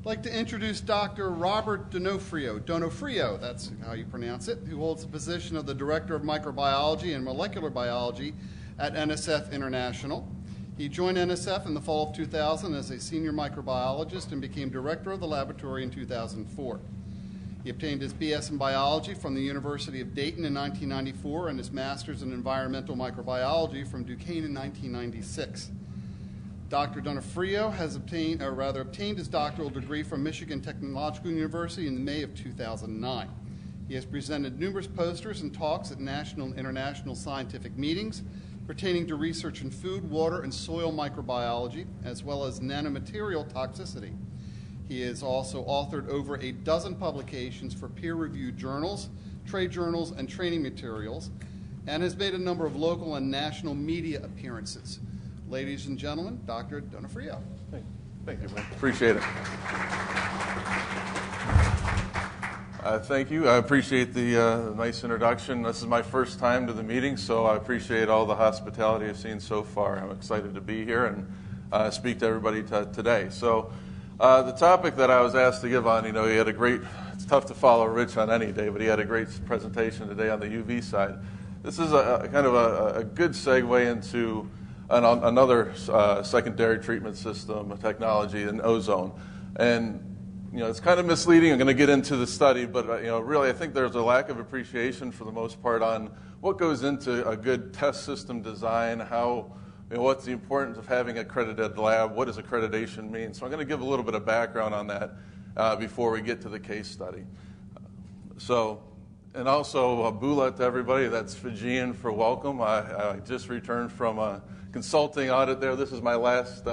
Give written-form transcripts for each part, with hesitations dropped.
I'd like to introduce Dr. Robert Donofrio, that's how you pronounce it, who holds the position of the Director of Microbiology and Molecular Biology at NSF International. He joined NSF in the fall of 2000 as a senior microbiologist and became director of the laboratory in 2004. He obtained his BS in biology from the University of Dayton in 1994 and his master's in environmental microbiology from Duquesne in 1996. Dr. Donofrio has obtained his doctoral degree from Michigan Technological University in May of 2009. He has presented numerous posters and talks at national and international scientific meetings pertaining to research in food, water, and soil microbiology, as well as nanomaterial toxicity. He has also authored over a dozen publications for peer-reviewed journals, trade journals, and training materials, and has made a number of local and national media appearances. Ladies and gentlemen, Dr. Donofrio. Thank you, man. Appreciate it. Thank you. I appreciate the nice introduction. This is my first time to the meeting, so I appreciate all the hospitality I've seen so far. I'm excited to be here and speak to everybody today. So the topic that I was asked to give on, he had a great, it's tough to follow Rich on any day, but he had a great presentation today on the UV side. This is a kind of a good segue into another secondary treatment system technology in ozone. And it's kind of misleading. I'm going to get into the study, but really I think there's a lack of appreciation for the most part on what goes into a good test system design, how, what's the importance of having an accredited lab, what does accreditation mean. So I'm going to give a little bit of background on that before we get to the case study. And also Bula to everybody, that's Fijian for welcome. I just returned from a consulting audit there. This is my last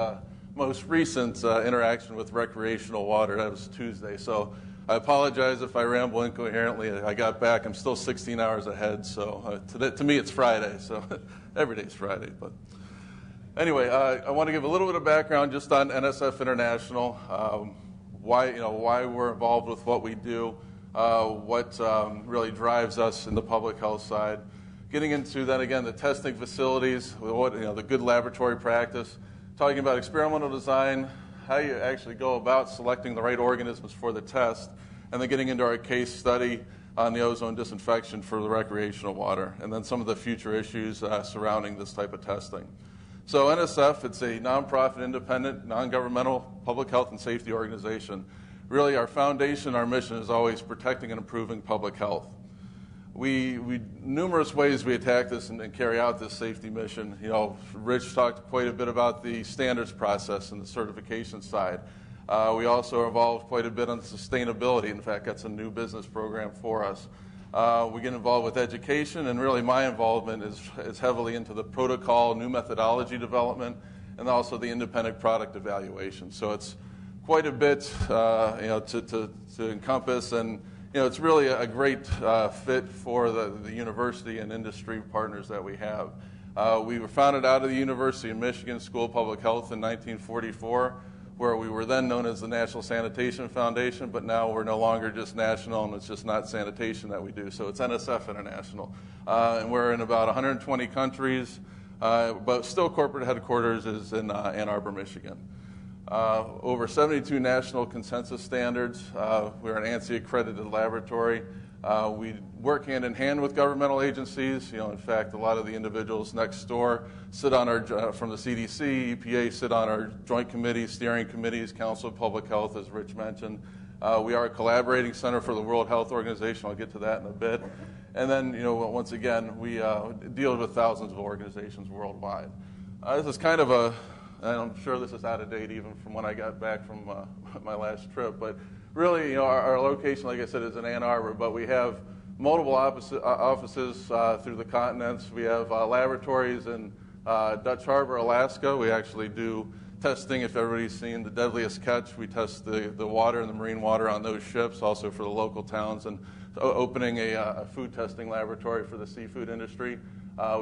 most recent interaction with recreational water. That was Tuesday. So I apologize if I ramble incoherently. I got back. I'm still 16 hours ahead. So to me, it's Friday. So every day's Friday. But anyway, I want to give a little bit of background just on NSF International, why we're involved with what we do, what really drives us in the public health side. Getting into then again the testing facilities, the good laboratory practice. Talking about experimental design, how you actually go about selecting the right organisms for the test, and then getting into our case study on the ozone disinfection for the recreational water, and then some of the future issues surrounding this type of testing. So NSF, it's a nonprofit, independent, non-governmental public health and safety organization. Really, our foundation, our mission is always protecting and improving public health. Numerous ways we attack this and carry out this safety mission. Rich talked quite a bit about the standards process and the certification side. We also are involved quite a bit on sustainability. In fact, that's a new business program for us. We get involved with education, and really my involvement is heavily into the protocol, new methodology development, and also the independent product evaluation. So it's quite a bit to encompass, and it's really a great fit for the university and industry partners that we have. We were founded out of the University of Michigan School of Public Health in 1944, where we were then known as the National Sanitation Foundation, but now we're no longer just national, and it's just not sanitation that we do. So it's NSF International. And we're in about 120 countries, but still corporate headquarters is in Ann Arbor, Michigan. Over 72 national consensus standards. We're an ANSI accredited laboratory. We work hand in hand with governmental agencies. In fact, a lot of the individuals next door sit on our, from the CDC, EPA, sit on our joint committees, steering committees, Council of Public Health, as Rich mentioned. We are a collaborating center for the World Health Organization. I'll get to that in a bit. And then, once again, we deal with thousands of organizations worldwide. This is kind of and I'm sure this is out of date even from when I got back from my last trip, but really, our location, like I said, is in Ann Arbor, but we have multiple offices through the continents. We have laboratories in Dutch Harbor, Alaska. We actually do testing. If everybody's seen The Deadliest Catch, we test the water and the marine water on those ships, also for the local towns, and opening a food testing laboratory for the seafood industry.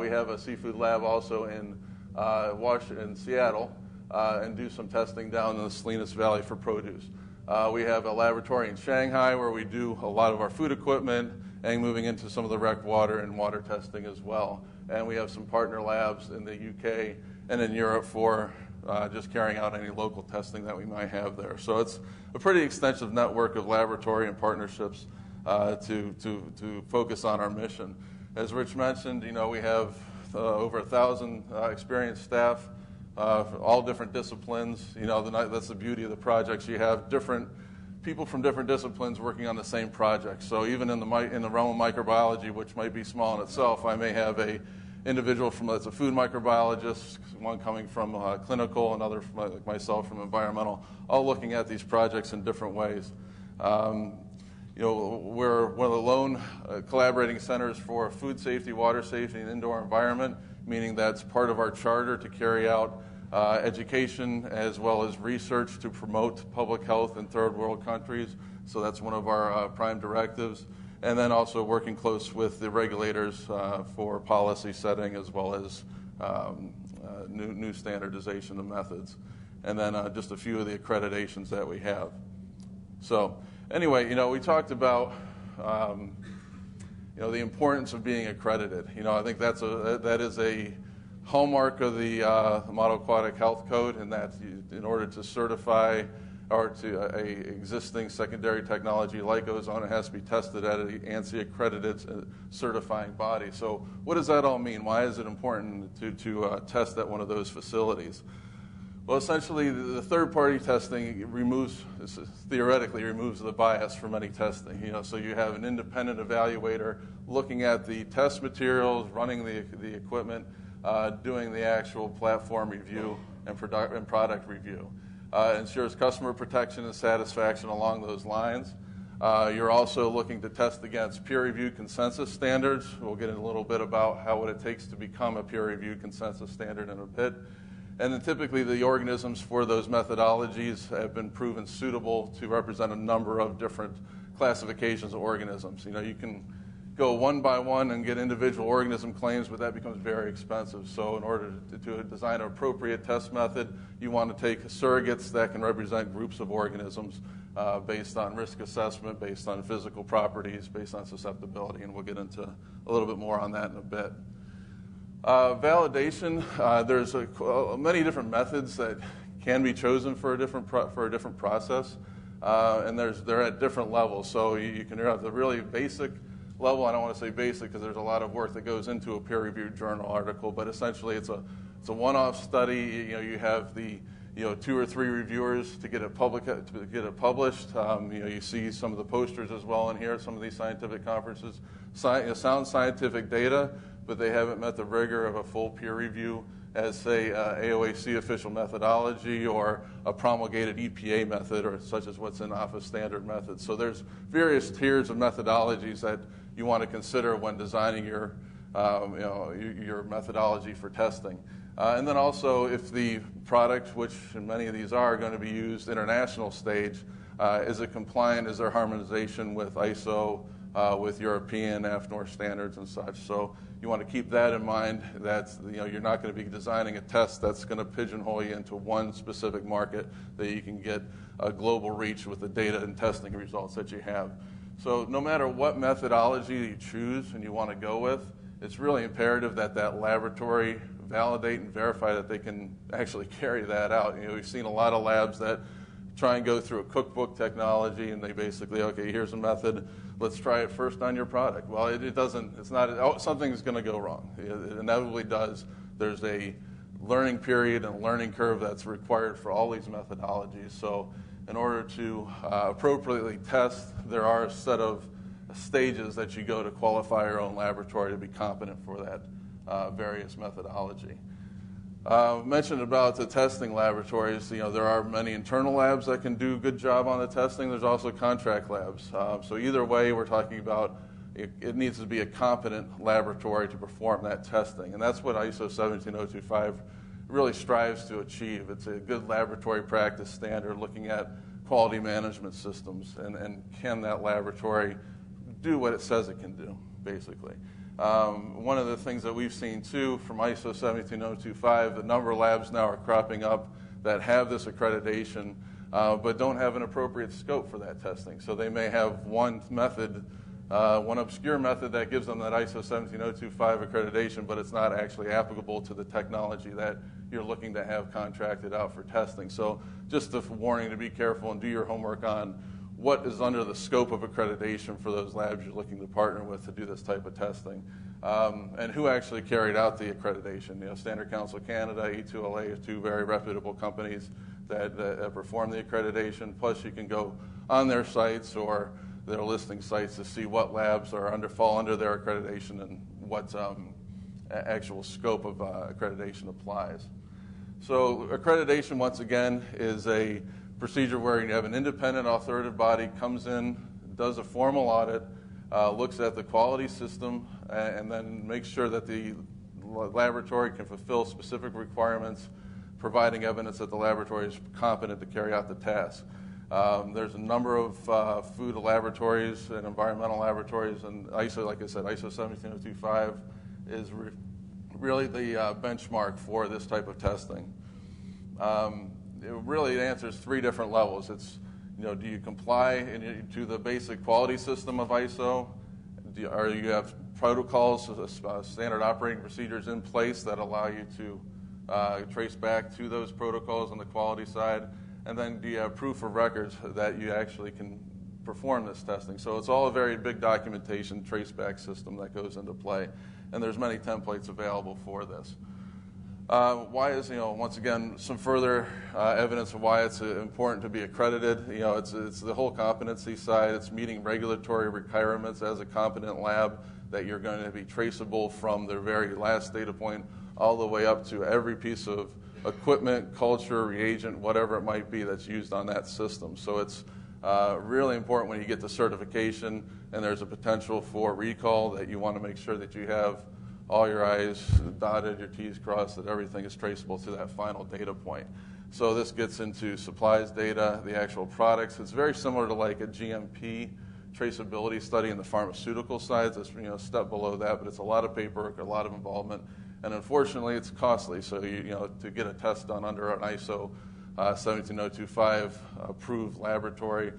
We have a seafood lab also in Washington, Seattle, and do some testing down in the Salinas Valley for produce. We have a laboratory in Shanghai where we do a lot of our food equipment and moving into some of the rec water and water testing as well. And we have some partner labs in the UK and in Europe for just carrying out any local testing that we might have there. So it's a pretty extensive network of laboratory and partnerships to focus on our mission. As Rich mentioned, we have over 1,000 experienced staff, all different disciplines. That's the beauty of the projects. You have different people from different disciplines working on the same project. So even in the realm of microbiology, which might be small in itself, I may have a individual that's a food microbiologist, one coming from clinical, another like myself from environmental, all looking at these projects in different ways. We're one of the lone collaborating centers for food safety, water safety, and indoor environment, meaning that's part of our charter to carry out education as well as research to promote public health in third world countries. So that's one of our prime directives. And then also working close with the regulators for policy setting as well as new standardization of methods. And then just a few of the accreditations that we have. So anyway, we talked about the importance of being accredited. I think that is a hallmark of the Model Aquatic Health Code, in that in order to certify or to a existing secondary technology like Ozone, it has to be tested at an ANSI accredited certifying body. So what does that all mean? Why is it important to test at one of those facilities? Well, essentially, the third-party testing theoretically removes the bias from any testing. So you have an independent evaluator looking at the test materials, running the equipment, doing the actual platform review and product review. Ensures customer protection and satisfaction along those lines. You're also looking to test against peer-reviewed consensus standards. We'll get in a little bit about what it takes to become a peer-reviewed consensus standard in a bit. And then typically the organisms for those methodologies have been proven suitable to represent a number of different classifications of organisms. You can go one by one and get individual organism claims, but that becomes very expensive. So in order to design an appropriate test method, you want to take surrogates that can represent groups of organisms based on risk assessment, based on physical properties, based on susceptibility, and we'll get into a little bit more on that in a bit. Validation, there's many different methods that can be chosen for a different process, and they're at different levels. So you can have the really basic level. I don't want to say basic because there's a lot of work that goes into a peer-reviewed journal article, but essentially it's a one-off study. You have the 2 or 3 reviewers to get it published. You see some of the posters as well in here at some of these scientific conferences. Sound scientific data, but they haven't met the rigor of a full peer review as, say, AOAC official methodology or a promulgated EPA method, or such as what's in Office Standard Methods. So there's various tiers of methodologies that you want to consider when designing your methodology for testing. And then also, if the product, which many of these are going to be used international stage, is it compliant? Is there harmonization with ISO, with European AFNOR standards and such? So you want to keep that in mind, that you're not going to be designing a test that's going to pigeonhole you into one specific market, that you can get a global reach with the data and testing results that you have. So no matter what methodology you choose and you want to go with, it's really imperative that that laboratory validate and verify that they can actually carry that out. We've seen a lot of labs that try and go through a cookbook technology, and they basically, okay, here's a method, let's try it first on your product. Well, it doesn't, it's not, something's going to go wrong. It inevitably does. There's a learning period and learning curve that's required for all these methodologies. So in order to appropriately test, there are a set of stages that you go to qualify your own laboratory to be competent for that various methodology. Mentioned about the testing laboratories. There are many internal labs that can do a good job on the testing. There's also contract labs. So either way, we're talking about it needs to be a competent laboratory to perform that testing. And that's what ISO 17025 really strives to achieve. It's a good laboratory practice standard looking at quality management systems, and can that laboratory do what it says it can do, basically. One of the things that we've seen too from ISO 17025, the number of labs now are cropping up that have this accreditation but don't have an appropriate scope for that testing. So they may have one method one obscure method that gives them that ISO 17025 accreditation, but it's not actually applicable to the technology that you're looking to have contracted out for testing. So just a warning to be careful and do your homework on what is under the scope of accreditation for those labs you're looking to partner with to do this type of testing, and who actually carried out the accreditation. You know, Standard Council Canada, E2LA are two very reputable companies that perform the accreditation. Plus, you can go on their sites or their listing sites to see what labs are fall under their accreditation and what actual scope of accreditation applies. So accreditation, once again, is a procedure where you have an independent authoritative body comes in, does a formal audit, looks at the quality system, and then makes sure that the laboratory can fulfill specific requirements, providing evidence that the laboratory is competent to carry out the task. There's a number of food laboratories and environmental laboratories, and ISO, like I said, ISO 17025 is really the benchmark for this type of testing. It really answers three different levels. It's, you know, do you comply to the basic quality system of ISO? Or you have protocols, standard operating procedures in place that allow you to trace back to those protocols on the quality side? And then do you have proof of records that you actually can perform this testing? So it's all a very big documentation traceback system that goes into play. And there's many templates available for this. Why is, once again, some further evidence of why it's important to be accredited. It's the whole competency side. It's meeting regulatory requirements as a competent lab, that you're going to be traceable from the very last data point all the way up to every piece of equipment, culture, reagent, whatever it might be that's used on that system. So it's really important when you get the certification and there's a potential for recall that you want to make sure that you have all your I's dotted, your T's crossed, that everything is traceable to that final data point. So this gets into supplies data, the actual products. It's very similar to like a GMP traceability study in the pharmaceutical side. It's a step below that, but it's a lot of paperwork, a lot of involvement, and unfortunately it's costly. So to get a test done under an ISO 17025 approved laboratory,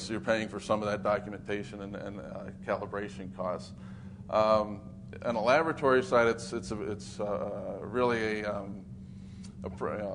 you're paying for some of that documentation and calibration costs. On a laboratory side, it's really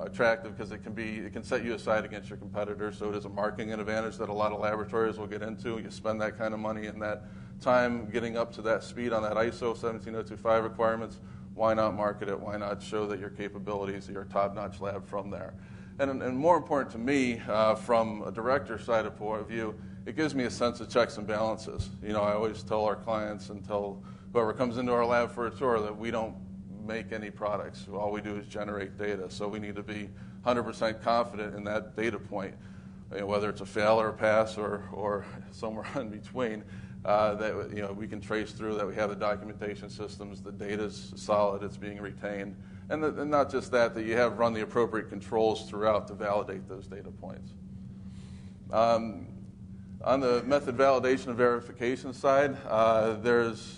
attractive because it can set you aside against your competitors. So it is a marketing advantage that a lot of laboratories will get into. You spend that kind of money and that time getting up to that speed on that ISO 17025 requirements. Why not market it? Why not show that your capabilities are your top-notch lab from there? And more important to me, from a director's side of point of view, it gives me a sense of checks and balances. I always tell our clients and tell whoever comes into our lab for a tour that we don't make any products. All we do is generate data. So we need to be 100% confident in that data point, whether it's a fail or a pass or somewhere in between, that we can trace through, that we have the documentation systems, the data's solid, it's being retained. And not just that you have run the appropriate controls throughout to validate those data points. On the method validation and verification side, there's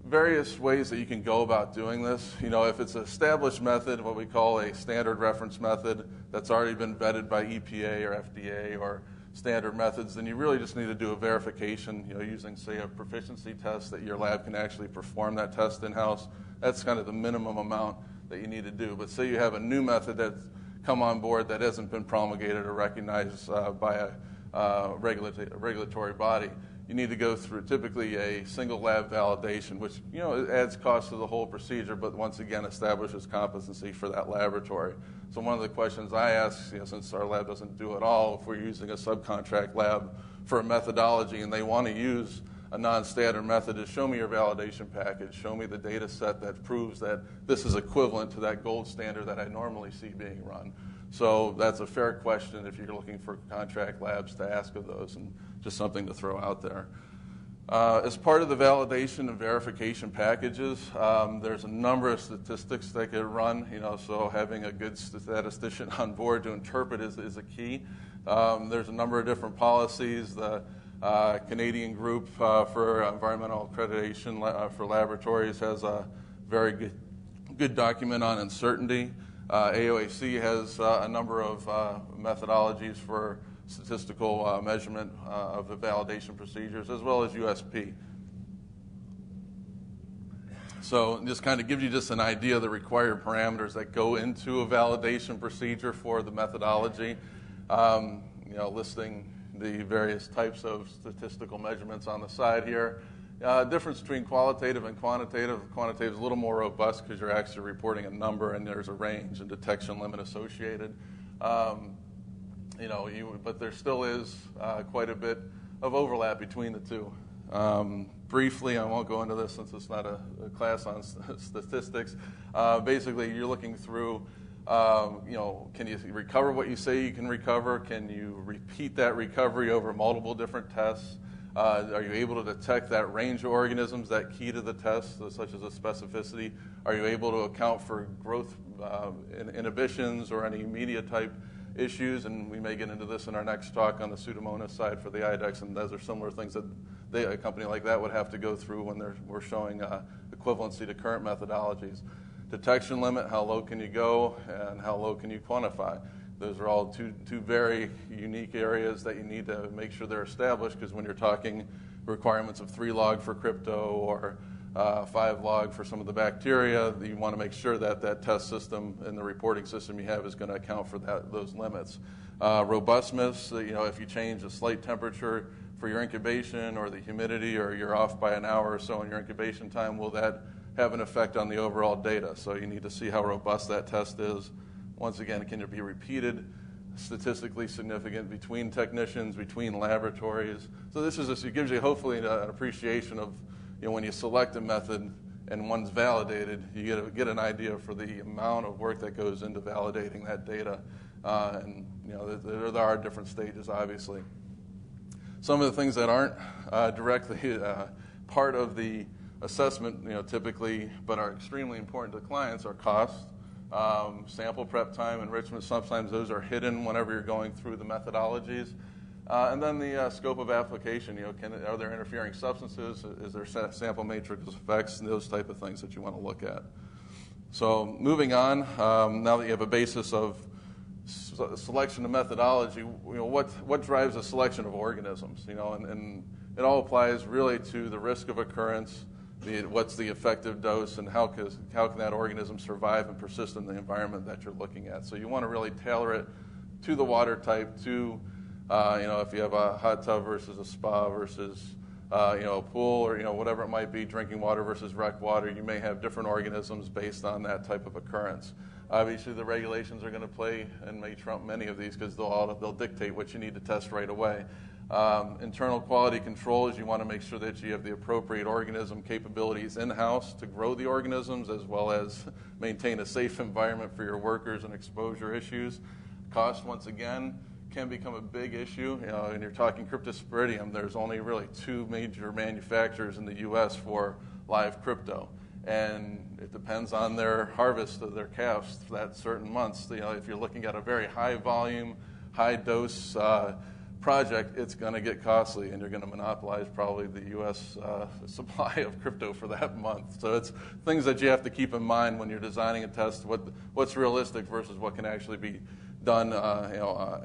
various ways that you can go about doing this. If it's an established method, what we call a standard reference method that's already been vetted by EPA or FDA or standard methods, then you really just need to do a verification, using, say, a proficiency test that your lab can actually perform that test in-house. That's kind of the minimum amount that you need to do. But say you have a new method that's come on board that hasn't been promulgated or recognized by a regulatory body, you need to go through typically a single lab validation, which it adds cost to the whole procedure, but once again establishes competency for that laboratory. So one of the questions I ask, since our lab doesn't do it all, if we're using a subcontract lab for a methodology and they want to use a non-standard method, is show me your validation package, show me the data set that proves that this is equivalent to that gold standard that I normally see being run. So that's a fair question if you're looking for contract labs to ask of those, and just something to throw out there. As part of the validation and verification packages, there's a number of statistics that get run, so having a good statistician on board to interpret is a key. There's a number of different policies. The Canadian group for environmental accreditation for laboratories has a very good document on uncertainty. AOAC has a number of methodologies for statistical measurement of the validation procedures, as well as USP. So this kind of gives you just an idea of the required parameters that go into a validation procedure for the methodology, listing the various types of statistical measurements on the side here. Difference between qualitative and quantitative. Quantitative is a little more robust because you're actually reporting a number and there's a range and detection limit associated. But there still is quite a bit of overlap between the two. Briefly, I won't go into this since it's not a class on statistics. Basically, you're looking through, can you recover what you say you can recover? Can you repeat that recovery over multiple different tests? Are you able to detect that range of organisms, that key to the test, such as a specificity? Are you able to account for growth inhibitions or any media type issues? And we may get into this in our next talk on the Pseudomonas side for the IDEX, and those are similar things that a company like that would have to go through when we're showing equivalency to current methodologies. Detection limit, how low can you go, and how low can you quantify? Those are all two very unique areas that you need to make sure they're established, because when you're talking requirements of 3 log for crypto or 5 log for some of the bacteria, you want to make sure that that test system and the reporting system you have is going to account for those limits. Robustness, if you change a slight temperature for your incubation or the humidity, or you're off by an hour or so in your incubation time, will that have an effect on the overall data? So you need to see how robust that test is. Once again, can it be repeated, statistically significant between technicians, between laboratories? So it gives you hopefully an appreciation of, when you select a method and one's validated, you get an idea for the amount of work that goes into validating that data. There are different stages, obviously. Some of the things that aren't directly part of the assessment, typically, but are extremely important to clients, are cost, sample prep time, enrichment. Sometimes those are hidden whenever you're going through the methodologies. And then the scope of application. Are there interfering substances? Is there sample matrix effects? And those type of things that you want to look at. So moving on, now that you have a basis of selection of methodology, what drives the selection of organisms? And it all applies really to the risk of occurrence, what's the effective dose, and how can that organism survive and persist in the environment that you're looking at. So you want to really tailor it to the water type, to if you have a hot tub versus a spa versus a pool, or whatever it might be, drinking water versus rec water, you may have different organisms based on that type of occurrence. Obviously, the regulations are going to play and may trump many of these, because they'll dictate what you need to test right away. Internal quality controls, you want to make sure that you have the appropriate organism capabilities in-house to grow the organisms, as well as maintain a safe environment for your workers and exposure issues. Cost, once again, can become a big issue. When you're talking cryptosporidium, there's only really 2 major manufacturers in the U.S. for live crypto. And it depends on their harvest of their calves for that certain months. If you're looking at a very high volume, high dose project, it's going to get costly, and you're going to monopolize probably the U.S. Supply of crypto for that month. So it's things that you have to keep in mind when you're designing a test, what's realistic versus what can actually be done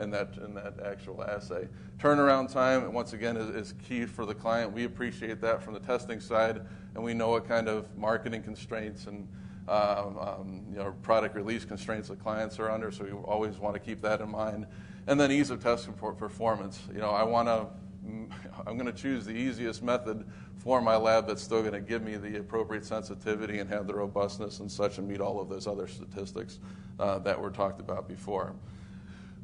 in that actual assay. Turnaround time, once again, is key for the client. We appreciate that from the testing side, and we know what kind of marketing constraints and product release constraints the clients are under, so we always want to keep that in mind. And then ease of testing for performance. I'm going to choose the easiest method for my lab that's still going to give me the appropriate sensitivity and have the robustness and such, and meet all of those other statistics that were talked about before.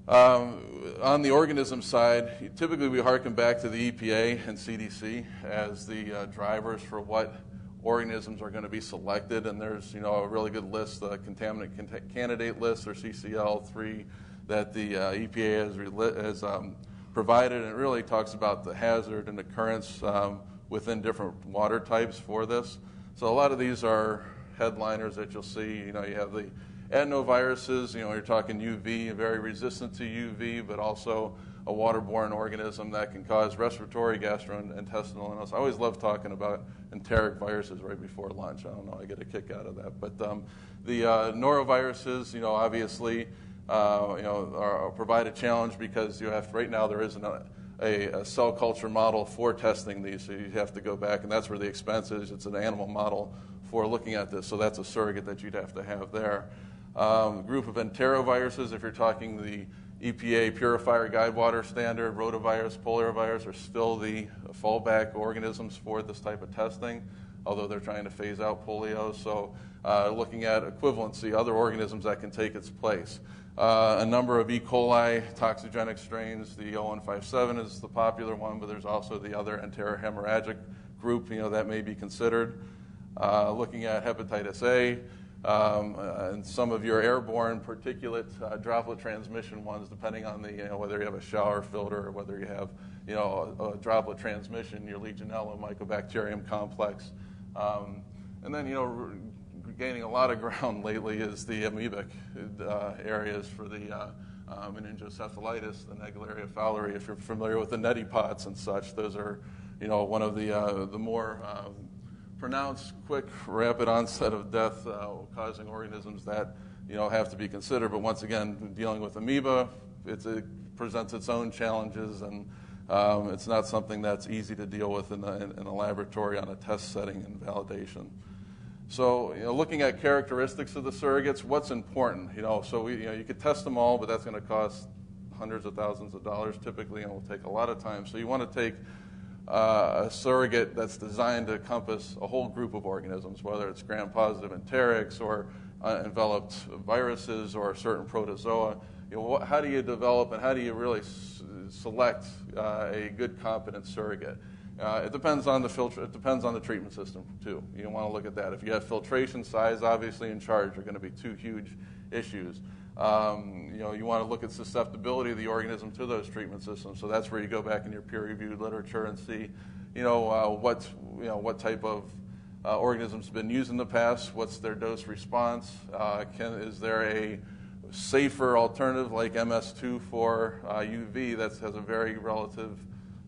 On the organism side, typically we harken back to the EPA and CDC as the drivers for what organisms are going to be selected, and there's a really good list, the contaminant candidate list, or CCL3, that the EPA has provided, and it really talks about the hazard and occurrence within different water types for this. So a lot of these are headliners that you'll see. You have the adenoviruses, you're talking UV, very resistant to UV, but also a waterborne organism that can cause respiratory, gastrointestinal illness. I always love talking about enteric viruses right before lunch. I don't know, I get a kick out of that. But the noroviruses, obviously, provide a challenge because right now there isn't a cell culture model for testing these, so you have to go back, and that's where the expense is. It's an animal model for looking at this, so that's a surrogate that you'd have to have there. Group of enteroviruses, if you're talking the EPA purifier guidewater standard, rotavirus, poliovirus are still the fallback organisms for this type of testing, although they're trying to phase out polio. So looking at equivalency, other organisms that can take its place. A number of E. coli toxigenic strains, the 0157 is the popular one, but there's also the other enterohemorrhagic group that may be considered. Looking at hepatitis A, and some of your airborne particulate droplet transmission ones, depending on the whether you have a shower filter or whether you have a droplet transmission, your Legionella mycobacterium complex, and then gaining a lot of ground lately is the amoebic areas for the meningoencephalitis, the Naegleria fowleri. If you're familiar with the neti pots and such, those are one of the more pronounced, quick, rapid onset of death causing organisms that have to be considered. But once again, dealing with amoeba, it presents its own challenges, and it's not something that's easy to deal with in a laboratory on a test setting and validation. So looking at characteristics of the surrogates, what's important? So you could test them all, but that's going to cost hundreds of thousands of dollars typically, and will take a lot of time. So you want to take a surrogate that's designed to encompass a whole group of organisms, whether it's gram-positive enterics or enveloped viruses or certain protozoa. How do you develop and how do you really select a good, competent surrogate? It depends on the filter. It depends on the treatment system too. You want to look at that. If you have filtration, size, obviously, and charge are going to be two huge issues. You want to look at susceptibility of the organism to those treatment systems. So that's where you go back in your peer-reviewed literature and see, what type of organisms have been used in the past. What's their dose response? Is there a safer alternative like MS2 for UV that has a very relative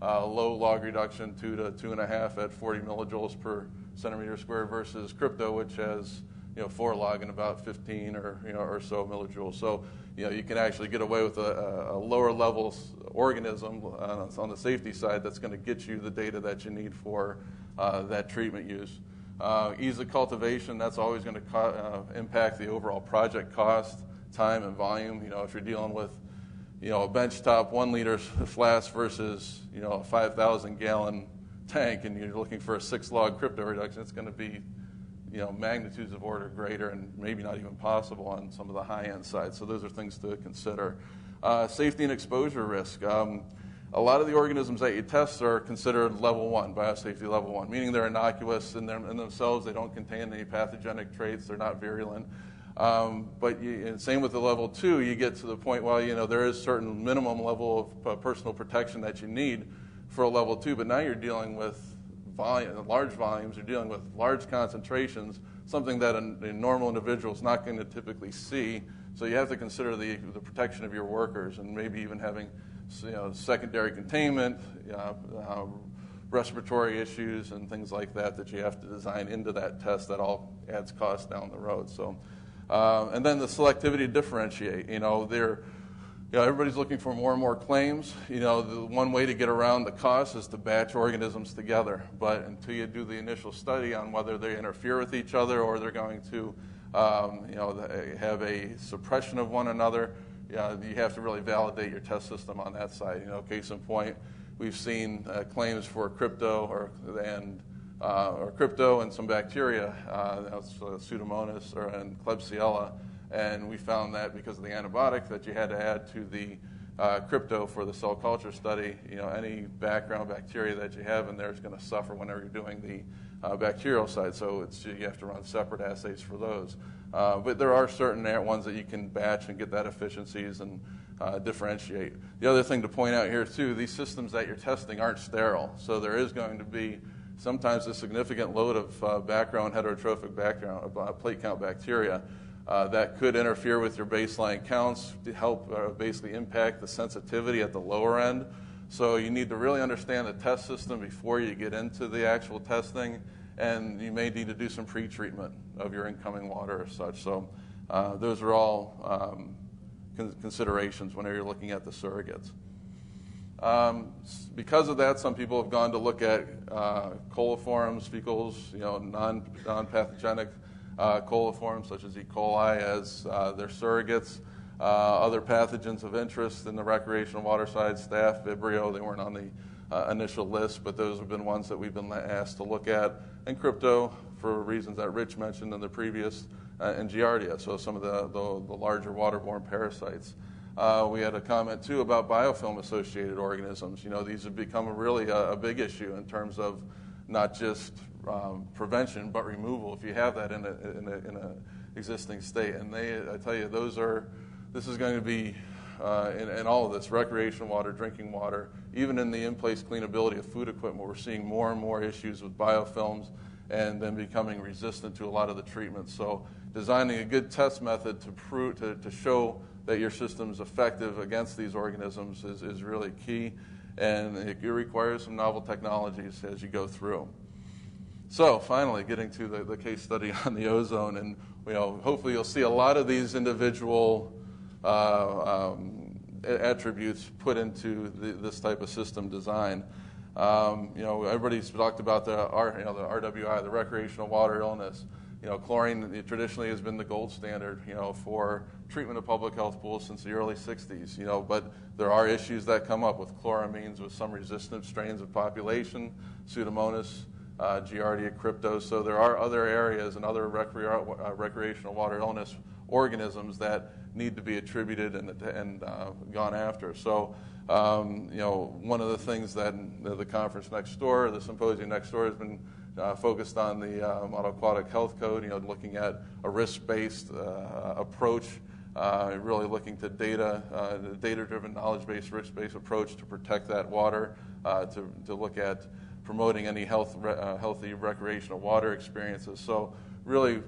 low log reduction, 2 to 2.5 at 40 millijoules per centimeter squared, versus crypto, which has 4 log and about 15 or so millijoules. So you can actually get away with a lower level organism on the safety side that's going to get you the data that you need for that treatment use. Ease of cultivation, that's always going to impact the overall project cost, time, and volume. If you're dealing with a benchtop 1 liter flask versus a 5,000 gallon tank, and you're looking for a 6 log crypto reduction, it's going to be magnitudes of order greater and maybe not even possible on some of the high-end sides. So those are things to consider. Safety and exposure risk. A lot of the organisms that you test are considered level 1, biosafety level 1, meaning they're innocuous in themselves. They don't contain any pathogenic traits. They're not virulent. But same with the level 2, you get to the point, there is certain minimum level of personal protection that you need for a level 2, but now you're dealing with large volumes, you're dealing with large concentrations, something that a normal individual is not going to typically see. So you have to consider the protection of your workers, and maybe even having secondary containment, respiratory issues, and things like that you have to design into that test. That all adds cost down the road. So, and then the selectivity to differentiate. Everybody's looking for more and more claims. The one way to get around the cost is to batch organisms together. But until you do the initial study on whether they interfere with each other or they're going to, have a suppression of one another, you have to really validate your test system on that side. Case in point, we've seen claims for crypto and some bacteria, Pseudomonas and Klebsiella. And we found that because of the antibiotic that you had to add to the crypto for the cell culture study, any background bacteria that you have in there is going to suffer whenever you're doing the bacterial side. So you have to run separate assays for those. But there are certain ones that you can batch and get that efficiencies and differentiate. The other thing to point out here too, these systems that you're testing aren't sterile. So there is going to be sometimes a significant load of background heterotrophic background plate count bacteria that could interfere with your baseline counts to help basically impact the sensitivity at the lower end. So you need to really understand the test system before you get into the actual testing, and you may need to do some pre-treatment of your incoming water or such. So those are all considerations whenever you're looking at the surrogates. Because of that, some people have gone to look at coliforms, fecals, non-pathogenic coliforms such as E. coli as their surrogates. Other pathogens of interest in the recreational water side, staph, Vibrio, they weren't on the initial list, but those have been ones that we've been asked to look at. And crypto, for reasons that Rich mentioned in the previous, and Giardia, so some of the larger waterborne parasites. We had a comment, too, about biofilm-associated organisms. These have become really a big issue in terms of not just prevention, but removal if you have that in an existing state. And I tell you, this is going to be, in all of this, recreational water, drinking water, even in the in-place cleanability of food equipment, we're seeing more and more issues with biofilms and then becoming resistant to a lot of the treatments. So designing a good test method to show that your system's effective against these organisms is really key, and it requires some novel technologies as you go through. So finally, getting to the case study on the ozone, and hopefully you'll see a lot of these individual attributes put into this type of system design. Everybody's talked about the RWI, the recreational water illness. Chlorine traditionally has been the gold standard, for treatment of public health pools since the early 60s, but there are issues that come up with chloramines with some resistant strains of population, Pseudomonas, Giardia, crypto. So there are other areas and other recreational water illness organisms that need to be attributed and gone after. So, one of the things that the conference next door, the symposium next door, has been focused on the Model Aquatic Health Code, looking at a risk-based approach, really looking to data-driven, knowledge-based, risk-based approach to protect that water, to look at promoting any healthy recreational water experiences. So really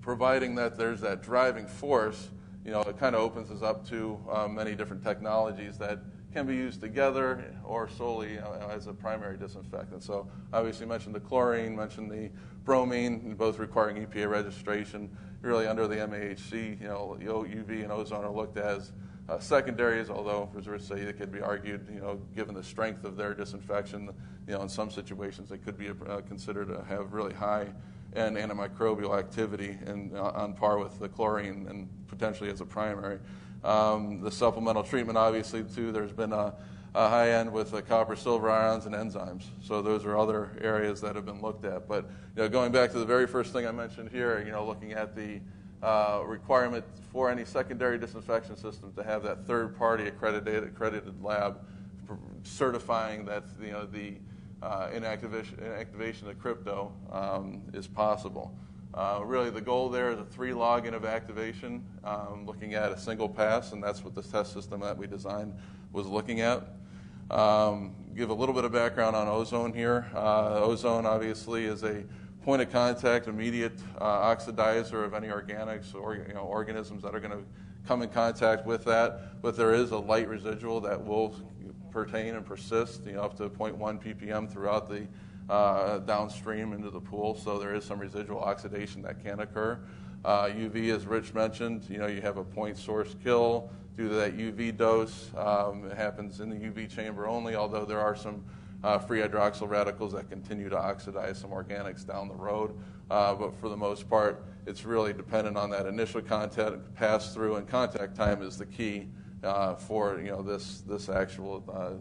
providing that there's that driving force, it kind of opens us up to many different technologies that can be used together or solely as a primary disinfectant. So obviously mentioned the chlorine, mentioned the bromine, both requiring EPA registration. Really under the MAHC, UV and ozone are looked as secondaries, although, as Rich said, it could be argued, given the strength of their disinfection, in some situations they could be considered to have really high and antimicrobial activity and on par with the chlorine and potentially as a primary. The supplemental treatment, obviously, too, there's been a high end with the copper, silver ions, and enzymes. So those are other areas that have been looked at. But going back to the very first thing I mentioned here, looking at the requirement for any secondary disinfection system to have that third-party accredited lab certifying that the inactivation of crypto is possible. Really, the goal there is a 3 login of activation, looking at a single pass, and that's what the test system that we designed was looking at. Give a little bit of background on ozone here. Ozone, obviously, is a point of contact, immediate oxidizer of any organics or organisms that are going to come in contact with that. But there is a light residual that will pertain and persist, up to 0.1 ppm throughout the downstream into the pool, so there is some residual oxidation that can occur. UV, as Rich mentioned, you have a point source kill due to that UV dose. It happens in the UV chamber only, although there are some free hydroxyl radicals that continue to oxidize some organics down the road. But for the most part, it's really dependent on that initial contact, pass through, and contact time is the key for this actual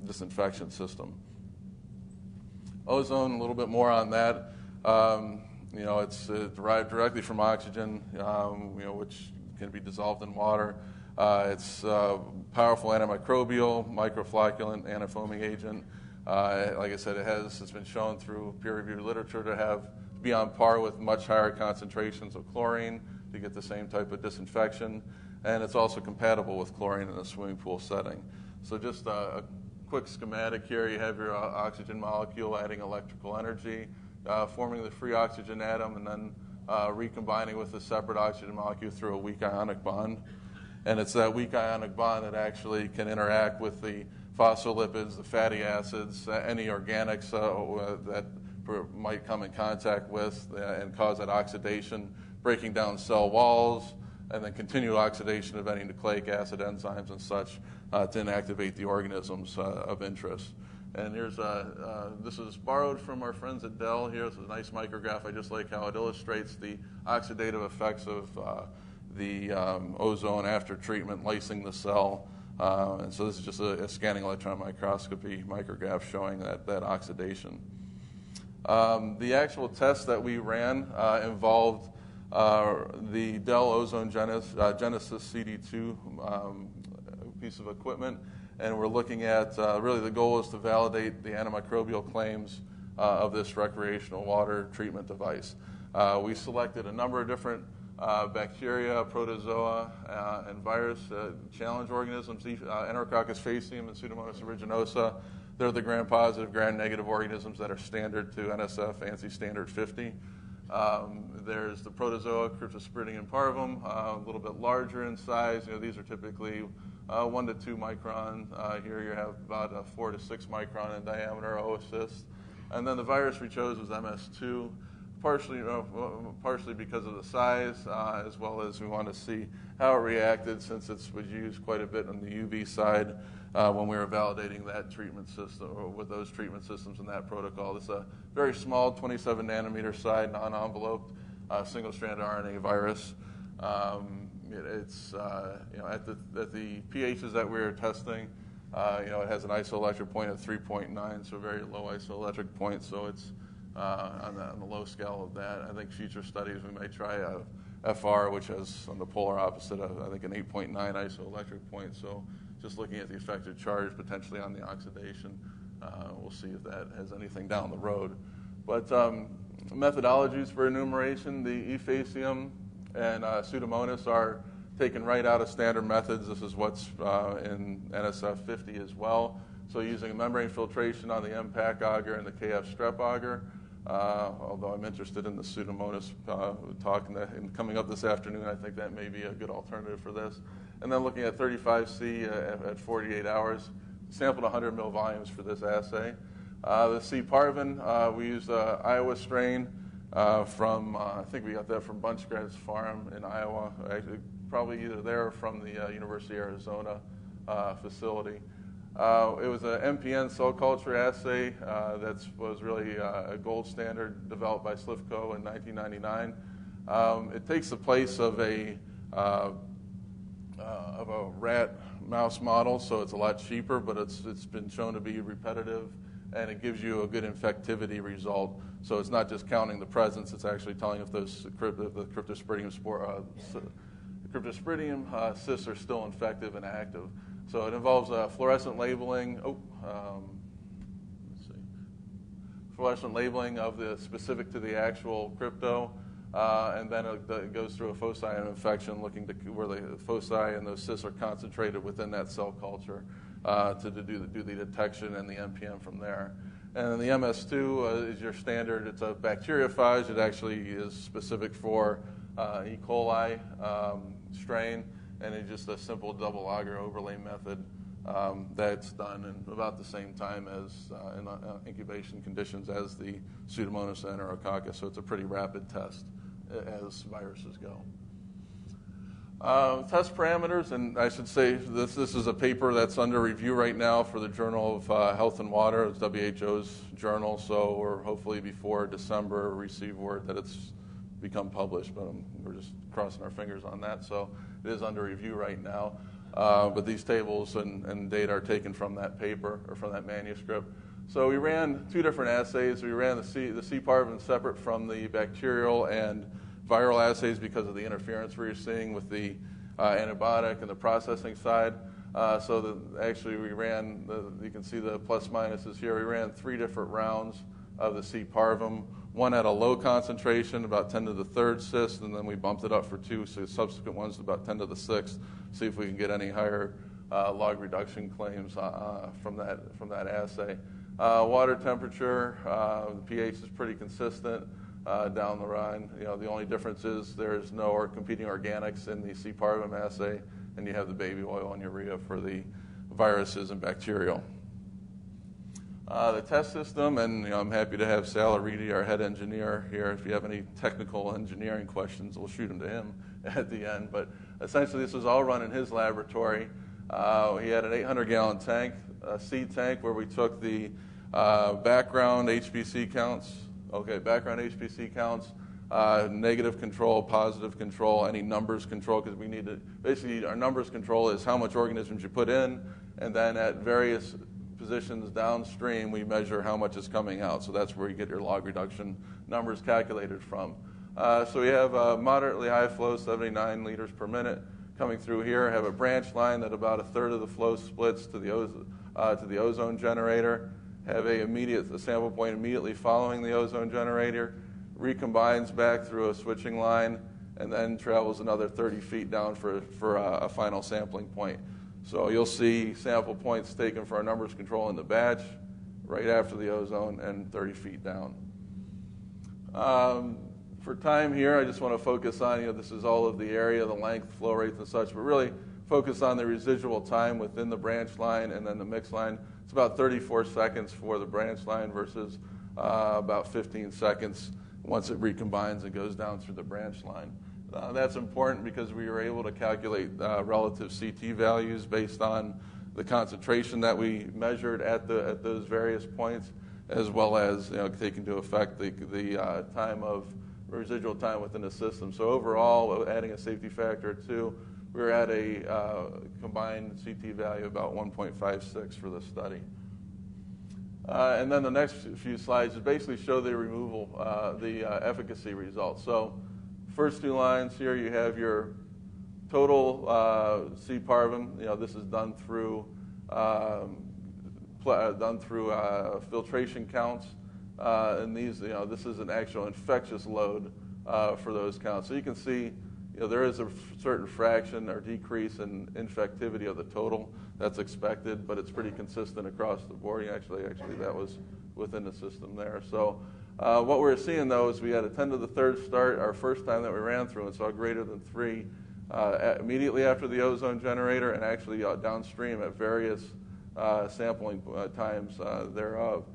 disinfection system. Ozone, a little bit more on that. It's derived directly from oxygen, which can be dissolved in water. It's powerful antimicrobial, microflocculant, antifoaming agent. Like I said, it's been shown through peer-reviewed literature to be on par with much higher concentrations of chlorine to get the same type of disinfection, and it's also compatible with chlorine in a swimming pool setting. So just a quick schematic here. You have your oxygen molecule adding electrical energy, forming the free oxygen atom, and then recombining with a separate oxygen molecule through a weak ionic bond. And it's that weak ionic bond that actually can interact with the phospholipids, the fatty acids, any organics that might come in contact with and cause that oxidation, breaking down cell walls, and then continual oxidation of any nucleic acid enzymes and such to inactivate the organisms of interest. And here's this is borrowed from our friends at Dell. Here's a nice micrograph. I just like how it illustrates the oxidative effects of the ozone after treatment, lysing the cell. And so this is just a scanning electron microscopy micrograph showing that oxidation. The actual test that we ran involved the Dell Ozone Genesis CD2 piece of equipment, and we're looking at, really the goal is to validate the antimicrobial claims of this recreational water treatment device. We selected a number of different bacteria, protozoa, and virus challenge organisms, Enterococcus faecium and Pseudomonas aeruginosa. They're the gram-positive, gram-negative organisms that are standard to NSF ANSI standard 50. There's the protozoa, Cryptosporidium parvum, a little bit larger in size. These are typically 1 to 2 micron. Here you have about a 4 to 6 micron in diameter oocyst. And then the virus we chose was MS2, partially because of the size, as well as we want to see how it reacted, since it was used quite a bit on the UV side when we were validating that treatment system, or with those treatment systems in that protocol. This is a very small 27 nanometer side, non-enveloped, single-strand RNA virus. It's at the pHs that we were testing, it has an isoelectric point of 3.9, so very low isoelectric point. So it's on the low scale of that. I think future studies we may try a FR, which has on the polar opposite of, I think, an 8.9 isoelectric point. So just looking at the effective charge potentially on the oxidation, we'll see if that has anything down the road. But methodologies for enumeration, the Efficacy and Pseudomonas are taken right out of standard methods. This is what's in NSF 50 as well. So using a membrane filtration on the MPAC agar and the KF strep agar, although I'm interested in the Pseudomonas talk and coming up this afternoon, I think that may be a good alternative for this. And then looking at 35C at 48 hours, sampled 100 mil volumes for this assay. The C. parvin, we used an Iowa strain from, I think we got that from Bunchgrad's farm in Iowa, actually probably either there or from the University of Arizona facility. It was an MPN cell culture assay that was really a gold standard developed by Slifco in 1999. It takes the place of a rat mouse model, so it's a lot cheaper, but it's been shown to be repetitive, and it gives you a good infectivity result. So it's not just counting the presence; it's actually telling if those the Cryptosporidium cysts are still infective and active. So it involves fluorescent labeling. Fluorescent labeling of the specific to the actual crypto, and then it goes through a foci infection, looking to where the foci and those cysts are concentrated within that cell culture to do the detection and the NPM from there. And then the MS2 is your standard. It's a bacteriophage. It actually is specific for E. coli strain, and it's just a simple double agar overlay method that's done in about the same time as in incubation conditions as the Pseudomonas and Enterococcus. So it's a pretty rapid test as viruses go. Test parameters, and I should say this is a paper that's under review right now for the Journal of Health and Water. It's WHO's journal, so we're hopefully before December receive word that it's become published, but we're just crossing our fingers on that. So it is under review right now. But these tables and data are taken from that paper or from that manuscript. So we ran 2 different assays. We ran the C. parvin separate from the bacterial and viral assays because of the interference we were seeing with the antibiotic and the processing side. Actually we ran, you can see the plus minuses here. We ran 3 different rounds of the C. parvum, one at a low concentration, about 10 to the 3rd cyst, and then we bumped it up for 2 subsequent ones to about 10 to the 6th, see if we can get any higher log reduction claims from that assay. Water temperature, the pH is pretty consistent down the line. The only difference is there's no competing organics in the C. parvum assay, and you have the baby oil and urea for the viruses and bacterial. The test system, and I'm happy to have Sal Aridi, our head engineer, here. If you have any technical engineering questions, we'll shoot them to him at the end. But essentially, this was all run in his laboratory. He had an 800-gallon tank, a seed tank, where we took the background HPC counts, negative control, positive control, any numbers control, because we need to, basically our numbers control is how much organisms you put in, and then at various positions downstream, we measure how much is coming out. So that's where you get your log reduction numbers calculated from. So we have a moderately high flow, 79 liters per minute, coming through here. Have a branch line that about a third of the flow splits to the ozone generator. Have a sample point immediately following the ozone generator, recombines back through a switching line, and then travels another 30 feet down for a final sampling point. So you'll see sample points taken for our numbers control in the batch, right after the ozone, and 30 feet down. For time here, I just want to focus on, this is all of the area, the length, flow rates, and such, but really focus on the residual time within the branch line and then the mix line. It's about 34 seconds for the branch line versus about 15 seconds once it recombines and goes down through the branch line. That's important because we were able to calculate relative CT values based on the concentration that we measured at those various points, as well as take into effect the time of residual time within the system. So overall, adding a safety factor of 2, we were at a combined CT value of about 1.56 for the study. And then the next few slides basically show the removal, the efficacy results. So first 2 lines here, you have your total C. parvum. This is done through filtration counts, and these, this is an actual infectious load for those counts. So you can see, there is a certain fraction or decrease in infectivity of the total that's expected, but it's pretty consistent across the board. Actually, that was within the system there. So what we're seeing, though, is we had a 10 to the third start our first time that we ran through and saw greater than 3 immediately after the ozone generator, and actually downstream at various sampling times thereof.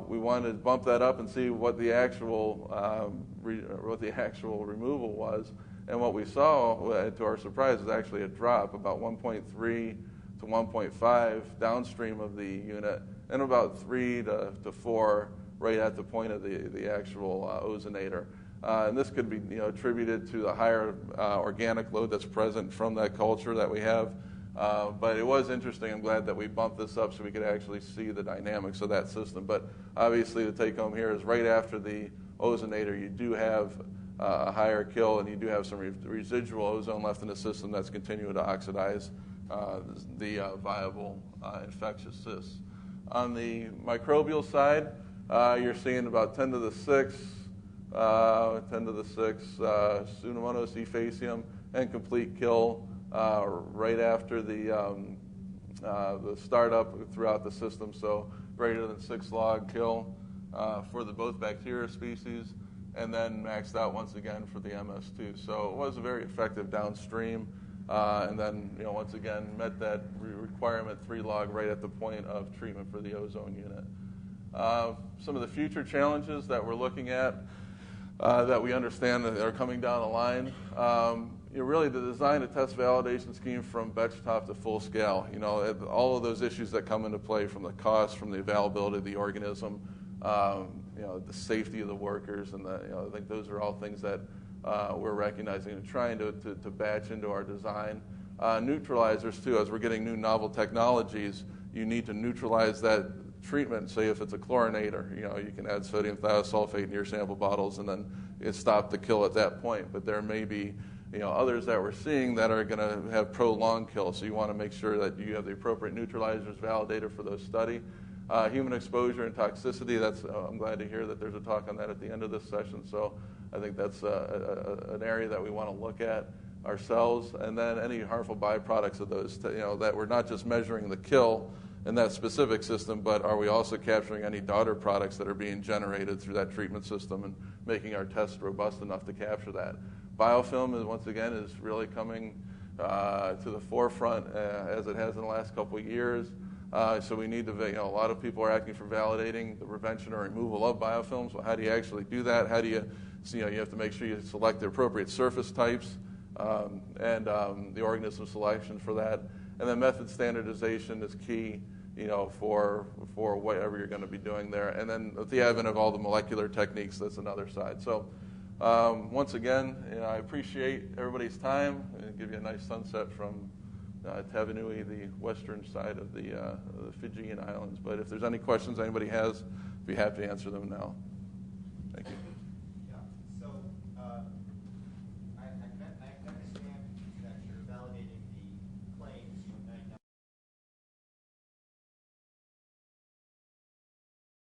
We wanted to bump that up and see what the actual removal was, and what we saw, to our surprise, is actually a drop about 1.3 to 1.5 downstream of the unit, and about 3 to 4 right at the point of the actual ozonator. And this could be attributed to the higher organic load that's present from that culture that we have. But it was interesting. I'm glad that we bumped this up so we could actually see the dynamics of that system. But obviously the take home here is right after the ozonator, you do have a higher kill, and you do have some residual ozone left in the system that's continuing to oxidize the viable infectious cysts. On the microbial side, you're seeing about 10 to the 6 Pseudomonas faecium and complete kill right after the startup throughout the system. So greater than 6 log kill for both bacteria species, and then maxed out once again for the MS2. So it was a very effective downstream, and then once again met that requirement 3 log right at the point of treatment for the ozone unit. Some of the future challenges that we're looking at that we understand that are coming down the line. Really the design and test validation scheme from benchtop to full scale. All of those issues that come into play, from the cost, from the availability of the organism, the safety of the workers, and I think those are all things that we're recognizing and trying to batch into our design. Neutralizers too, as we're getting new novel technologies, you need to neutralize that treatment. Say if it's a chlorinator, you can add sodium thiosulfate in your sample bottles and then stop the kill at that point. But there may be others that we're seeing that are going to have prolonged kill. So you want to make sure that you have the appropriate neutralizers validated for those study. Human exposure and toxicity, I'm glad to hear that there's a talk on that at the end of this session. So I think that's an area that we want to look at ourselves. And then any harmful byproducts of those, that we're not just measuring the kill in that specific system, but are we also capturing any daughter products that are being generated through that treatment system and making our tests robust enough to capture that. Biofilm, once again, is really coming to the forefront as it has in the last couple of years. So we need to, a lot of people are asking for validating the prevention or removal of biofilms. Well, how do you actually do that? How do you, you have to make sure you select the appropriate surface types and the organism selection for that. And then method standardization is key, for whatever you're going to be doing there. And then with the advent of all the molecular techniques, that's another side. So once again, I appreciate everybody's time and give you a nice sunset from Tavanui, the western side of the Fijian Islands. But if there's any questions anybody has, I'd be happy to answer them now.